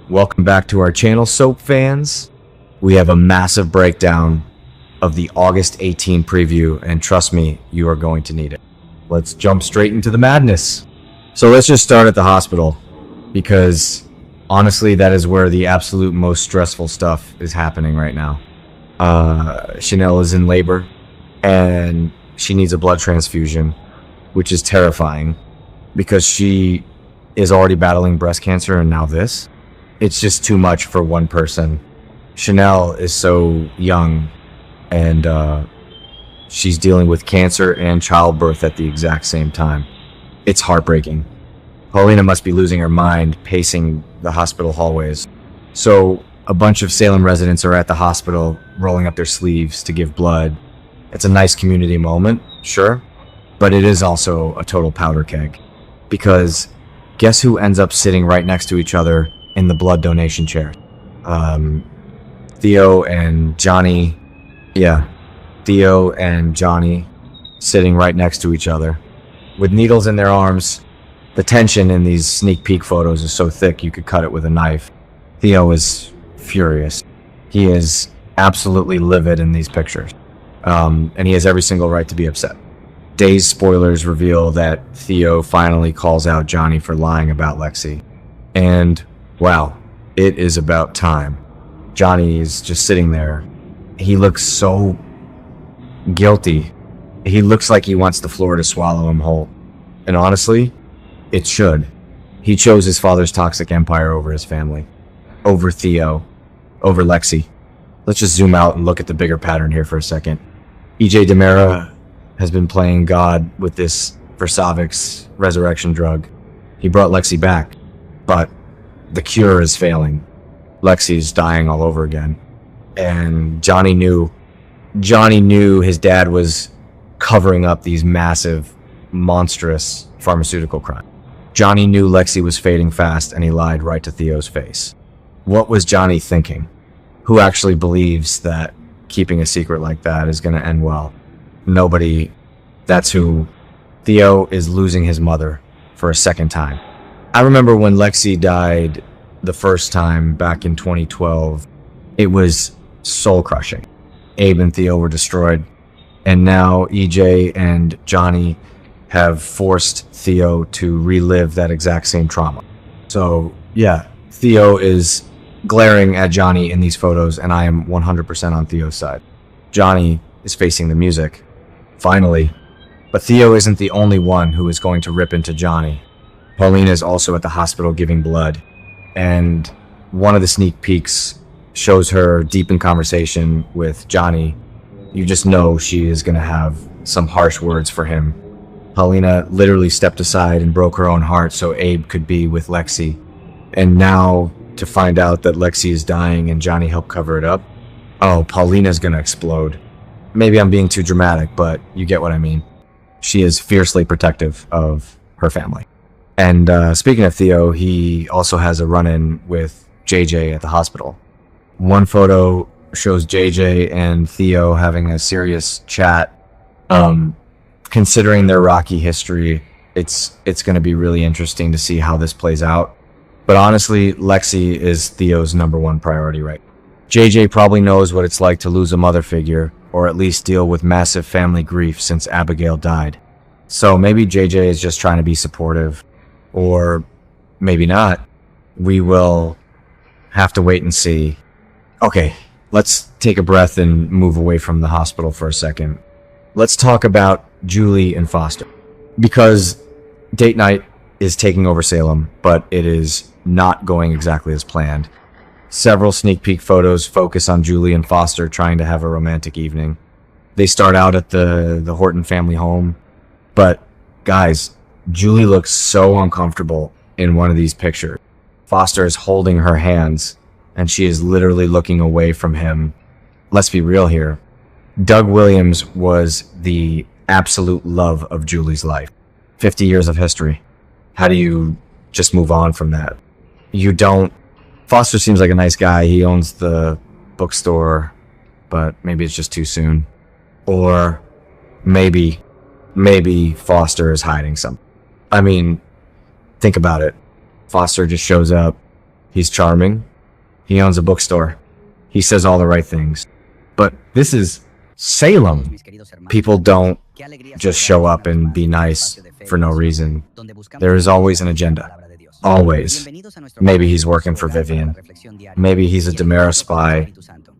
Welcome back to our channel, Soap fans. We have a massive breakdown of the August 18 preview, and trust me, you are going to need it. Let's jump straight into the madness. So let's just start at the hospital, because honestly, that is where the absolute most stressful stuff is happening right now. Chanel is in labor, and she needs a blood transfusion, which is terrifying, because she is already battling breast cancer, and now this. It's just too much for one person. Chanel is so young, and she's dealing with cancer and childbirth at the exact same time. It's heartbreaking. Paulina must be losing her mind pacing the hospital hallways. So a bunch of Salem residents are at the hospital rolling up their sleeves to give blood. It's a nice community moment, sure, but it is also a total powder keg. Because guess who ends up sitting right next to each other in the blood donation chair? Theo and Johnny. Yeah, Theo and Johnny sitting right next to each other with needles in their arms. The tension in these sneak peek photos is so thick you could cut it with a knife. Theo is furious. He is absolutely livid in these pictures. And he has every single right to be upset. Day's spoilers reveal that Theo finally calls out Johnny for lying about Lexie. And wow, it is about time. Johnny is just sitting there. He looks so guilty. He looks like he wants the floor to swallow him whole. And honestly, it should. He chose his father's toxic empire over his family. Over Theo. Over Lexie. Let's just zoom out and look at the bigger pattern here for a second. JJ Deveraux has been playing God with this Versavic's resurrection drug. He brought Lexie back, but the cure is failing. Lexie's dying all over again. And Johnny knew his dad was covering up these massive, monstrous pharmaceutical crimes. Johnny knew Lexie was fading fast, and he lied right to Theo's face. What was Johnny thinking? Who actually believes that keeping a secret like that is going to end well? Nobody. That's who. Theo is losing his mother for a second time. I remember when Lexie died the first time back in 2012. It was soul-crushing. Abe and Theo were destroyed, and now EJ and Johnny have forced Theo to relive that exact same trauma. So yeah, Theo is glaring at Johnny in these photos, and I am 100% on Theo's side. Johnny is facing the music, finally. But Theo isn't the only one who is going to rip into Johnny. Paulina is also at the hospital giving blood, and one of the sneak peeks shows her deep in conversation with Johnny. You just know she is going to have some harsh words for him. Paulina literally stepped aside and broke her own heart so Abe could be with Lexie. And now, to find out that Lexie is dying and Johnny helped cover it up, oh, Paulina's going to explode. Maybe I'm being too dramatic, but you get what I mean. She is fiercely protective of her family. And speaking of Theo, he also has a run-in with JJ at the hospital. One photo shows JJ and Theo having a serious chat. Considering their rocky history, it's going to be really interesting to see how this plays out. But honestly, Lexie is Theo's #1 priority right now. JJ probably knows what it's like to lose a mother figure, or at least deal with massive family grief since Abigail died. So maybe JJ is just trying to be supportive, or maybe not. We will have to wait and see. Okay, let's take a breath and move away from the hospital for a second. Let's talk about Julie and Foster. Because date night is taking over Salem, but it is not going exactly as planned. Several sneak peek photos focus on Julie and Foster trying to have a romantic evening. They start out at the Horton family home, but guys, Julie looks so uncomfortable in one of these pictures. Foster is holding her hands, and she is literally looking away from him. Let's be real here. Doug Williams was the absolute love of Julie's life. 50 years of history. How do you just move on from that? You don't. Foster seems like a nice guy. He owns the bookstore, but maybe it's just too soon. Or maybe Foster is hiding something. I mean, think about it. Foster just shows up, He's charming. He owns a bookstore. He says all the right things. But this is Salem. People don't just show up and be nice for no reason. There is always an agenda. Always. Maybe he's working for Vivian. Maybe he's a DiMera spy.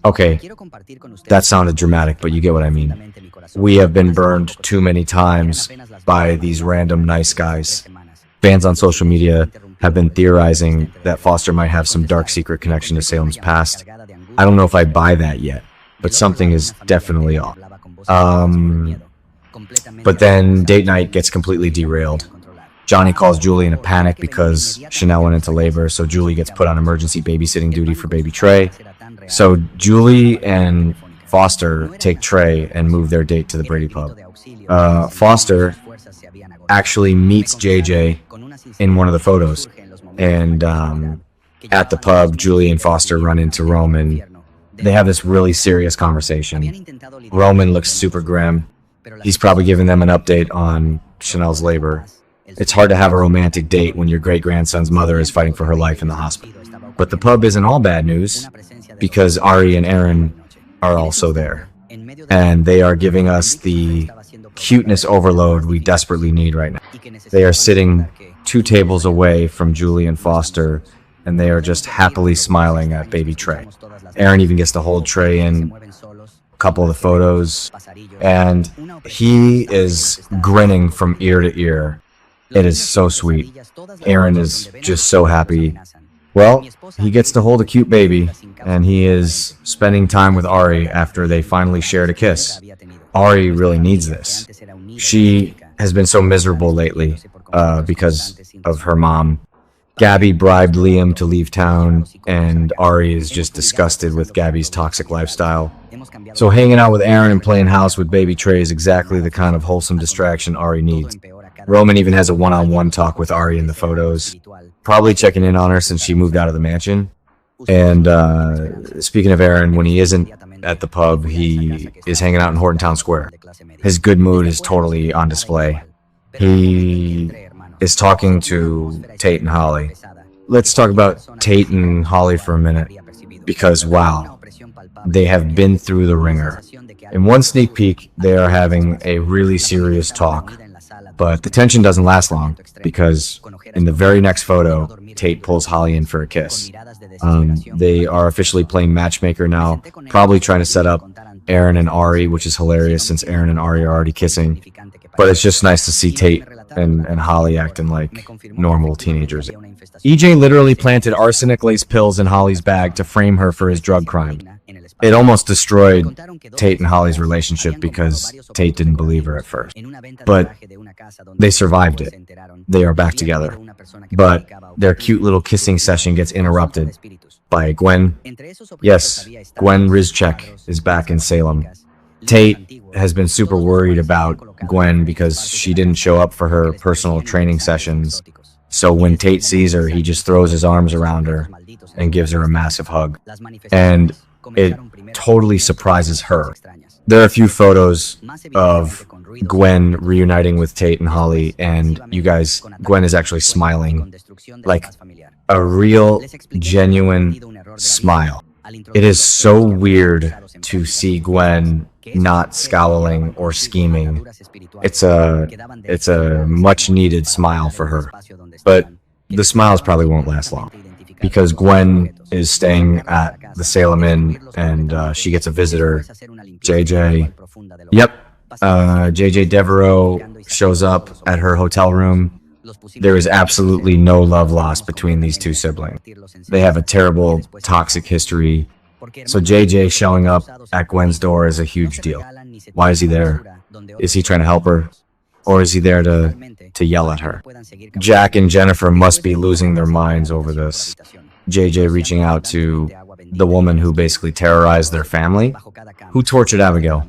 Okay, that sounded dramatic, but you get what I mean. We have been burned too many times by these random nice guys. Fans on social media have been theorizing that Foster might have some dark secret connection to Salem's past. I don't know if I buy that yet, but something is definitely off. But then date night gets completely derailed. Johnny calls Julie in a panic because Chanel went into labor, so Julie gets put on emergency babysitting duty for baby Trey. So Julie and Foster take Trey and move their date to the Brady pub. Foster actually meets JJ in one of the photos. And at the pub, Julie and Foster run into Roman. They have this really serious conversation. Roman looks super grim. He's probably giving them an update on Chanel's labor. It's hard to have a romantic date when your great-grandson's mother is fighting for her life in the hospital. But the pub isn't all bad news, because Ari and Aaron are also there. And they are giving us the cuteness overload we desperately need right now. They are sitting 2 tables away from Julie and Foster, and they are just happily smiling at baby Trey. Aaron even gets to hold Trey in a couple of the photos, and he is grinning from ear to ear. It is so sweet. Aaron is just so happy. Well, he gets to hold a cute baby, and he is spending time with Ari after they finally shared a kiss. Ari really needs this. She has been so miserable lately because of her mom. Gabby bribed Liam to leave town, and Ari is just disgusted with Gabby's toxic lifestyle. So hanging out with Aaron and playing house with baby Trey is exactly the kind of wholesome distraction Ari needs. Roman even has a one-on-one talk with Ari in the photos, probably checking in on her since she moved out of the mansion. And speaking of Aaron, when he isn't at the pub, he is hanging out in Horton Town Square. His good mood is totally on display. He is talking to Tate and Holly. Let's talk about Tate and Holly for a minute, because wow, they have been through the ringer. In one sneak peek, they are having a really serious talk. But the tension doesn't last long, because in the very next photo, Tate pulls Holly in for a kiss. They are officially playing matchmaker now, probably trying to set up Aaron and Ari, which is hilarious since Aaron and Ari are already kissing. But it's just nice to see Tate and Holly acting like normal teenagers. EJ literally planted arsenic-laced pills in Holly's bag to frame her for his drug crime. It almost destroyed Tate and Holly's relationship because Tate didn't believe her at first. But they survived it. They are back together. But their cute little kissing session gets interrupted by Gwen. Yes, Gwen Rizczech is back in Salem. Tate has been super worried about Gwen because she didn't show up for her personal training sessions. So when Tate sees her, he just throws his arms around her and gives her a massive hug. And it totally surprises her. There are a few photos of Gwen reuniting with Tate and Holly, and you guys, Gwen is actually smiling, like a real, genuine smile. It is so weird to see Gwen not scowling or scheming. It's a much needed smile for her, but the smiles probably won't last long, because Gwen is staying at the Salem Inn, and she gets a visitor, JJ. Yep, JJ Deveraux shows up at her hotel room. There is absolutely no love lost between these two siblings. They have a terrible, toxic history. So JJ showing up at Gwen's door is a huge deal. Why is he there? Is he trying to help her? Or is he there to yell at her? Jack and Jennifer must be losing their minds over this. JJ reaching out to the woman who basically terrorized their family, who tortured Abigail.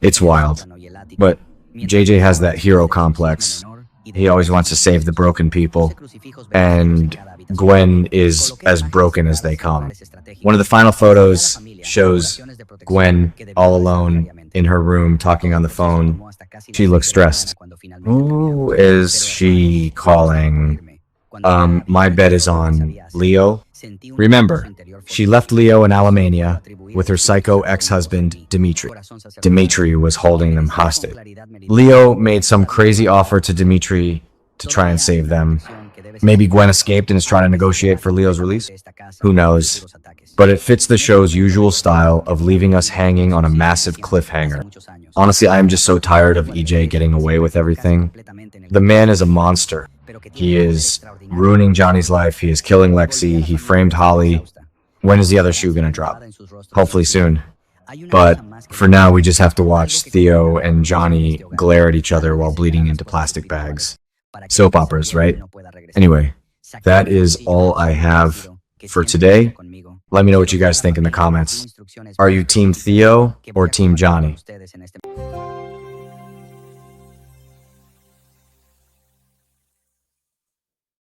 It's wild. But JJ has that hero complex. He always wants to save the broken people, and Gwen is as broken as they come. One of the final photos shows Gwen all alone in her room talking on the phone. She looks stressed. Who is she calling? My bet is on Leo. Remember, she left Leo in Alemania with her psycho ex-husband, Dimitri. Dimitri was holding them hostage. Leo made some crazy offer to Dimitri to try and save them. Maybe Gwen escaped and is trying to negotiate for Leo's release? Who knows? But it fits the show's usual style of leaving us hanging on a massive cliffhanger. Honestly, I am just so tired of EJ getting away with everything. The man is a monster. He is ruining Johnny's life. He is killing Lexie. He framed Holly. When is the other shoe gonna drop? Hopefully soon. But for now, we just have to watch Theo and Johnny glare at each other while bleeding into plastic bags. Soap operas, right? Anyway, that is all I have for today. Let me know what you guys think in the comments. Are you Team Theo or Team Johnny?